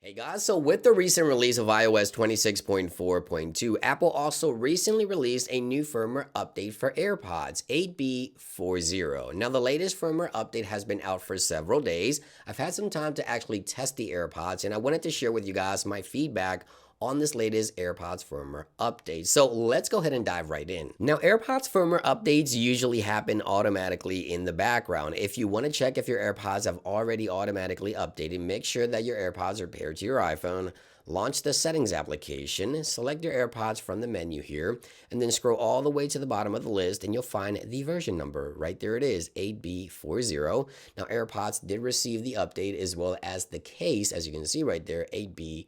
Hey guys, so with the recent release of iOS 26.4.2, Apple also recently released a new firmware update for AirPods, 8B40. Now, the latest firmware update has been out for several days. I've had some time to actually test the AirPods, and I wanted to share with you guys my feedback on this latest AirPods firmware update. So let's go ahead and dive right in. Now, AirPods firmware updates usually happen automatically in the background. If you want to check if your AirPods have already automatically updated, make sure that your AirPods are paired to your iPhone. Launch the settings application, select your AirPods from the menu here, and then scroll all the way to the bottom of the list and you'll find the version number. Right there it is, 8B40. Now, AirPods did receive the update as well as the case, as you can see right there, 8B40.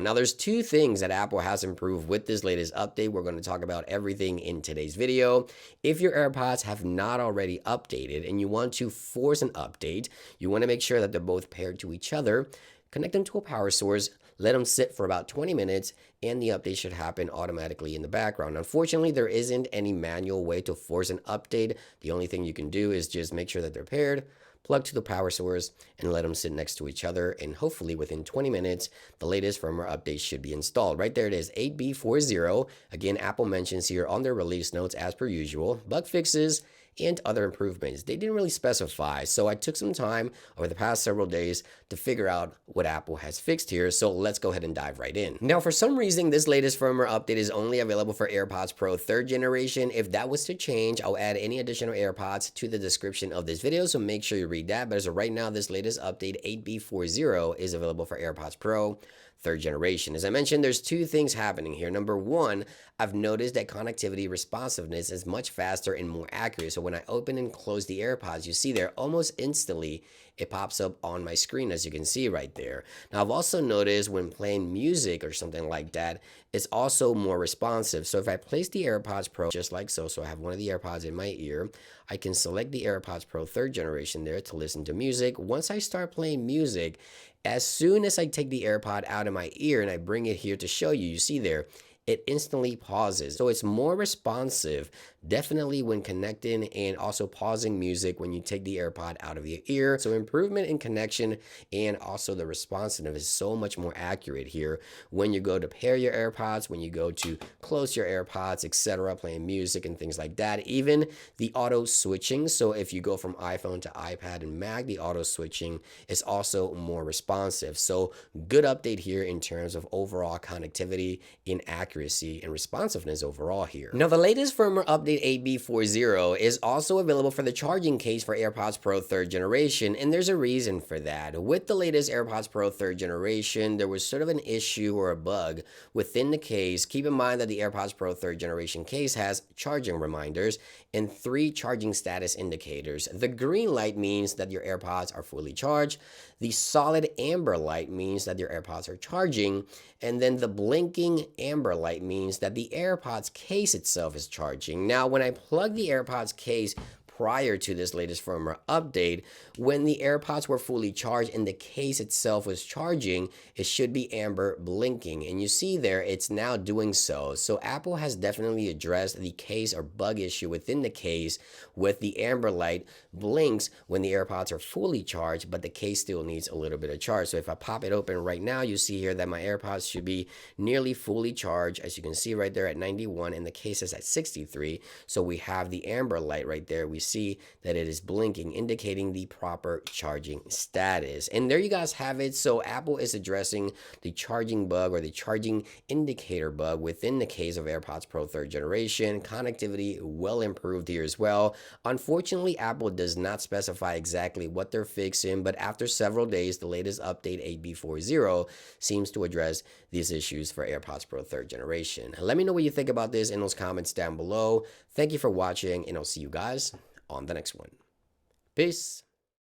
Now, there's two things that Apple has improved with this latest update. We're going to talk about everything in today's video. If your AirPods have not already updated and you want to force an update, you want to make sure that they're both paired to each other. Connect them to a power source, let them sit for about 20 minutes, and the update should happen automatically in the background. Unfortunately, there isn't any manual way to force an update. The only thing you can do is just make sure that they're paired, plug to the power source, and let them sit next to each other. And hopefully within 20 minutes, the latest firmware update should be installed. Right there it is, 8B40. Again, Apple mentions here on their release notes, as per usual, bug fixes and other improvements. They didn't really specify, so I took some time over the past several days to figure out what Apple has fixed here, so let's go ahead and dive right in. Now, for some reason, this latest firmware update is only available for AirPods Pro 3rd generation. If that was to change, I'll add any additional AirPods to the description of this video, so make sure you read that. But as of right now, this latest update, 8B40, is available for AirPods Pro 3rd generation. As I mentioned, there's two things happening here. Number one, I've noticed that connectivity responsiveness is much faster and more accurate. So when I open and close the AirPods, you see there almost instantly it pops up on my screen, as you can see right there. Now, I've also noticed when playing music or something like that, it's also more responsive. So if I place the AirPods Pro just like so I have one of the AirPods in my ear, I can select the AirPods Pro 3rd generation there to listen to music. Once I start playing music, as soon as I take the AirPod out of my ear and I bring it here to show you, you see there, it instantly pauses. So it's more responsive, definitely when connecting, and also pausing music when you take the AirPod out of your ear. So improvement in connection and also the responsiveness is so much more accurate here when you go to pair your AirPods, when you go to close your AirPods, etc., playing music and things like that. Even the auto switching. So if you go from iPhone to iPad and Mac, the auto switching is also more responsive. So good update here in terms of overall connectivity and accuracy and responsiveness overall here. Now, the latest firmware update 8B40 is also available for the charging case for AirPods Pro 3rd generation, and there's a reason for that. With the latest AirPods Pro 3rd generation, there was sort of an issue or a bug within the case. Keep in mind that the AirPods Pro 3rd generation case has charging reminders and 3 charging status indicators. The green light means that your AirPods are fully charged. The solid amber light means that your AirPods are charging, and then the blinking amber light means that the AirPods case itself is charging. Now, when I plug the AirPods case prior to this latest firmware update, when the AirPods were fully charged and the case itself was charging, it should be amber blinking. And you see there, it's now doing so. So Apple has definitely addressed the case or bug issue within the case with the amber light blinks when the AirPods are fully charged, but the case still needs a little bit of charge. So if I pop it open right now, you see here that my AirPods should be nearly fully charged. As you can see right there at 91 and the case is at 63. So we have the amber light right there. We see that it is blinking, indicating the proper charging status. And there you guys have it. So Apple is addressing the charging bug or the charging indicator bug within the case of AirPods Pro 3rd generation. Connectivity well improved here as well. Unfortunately, Apple does not specify exactly what they're fixing, but after several days, the latest update 8B40 seems to address these issues for AirPods Pro 3rd generation. Let me know what you think about this in those comments down below. Thank you for watching, and I'll see you guys on the next one. Peace.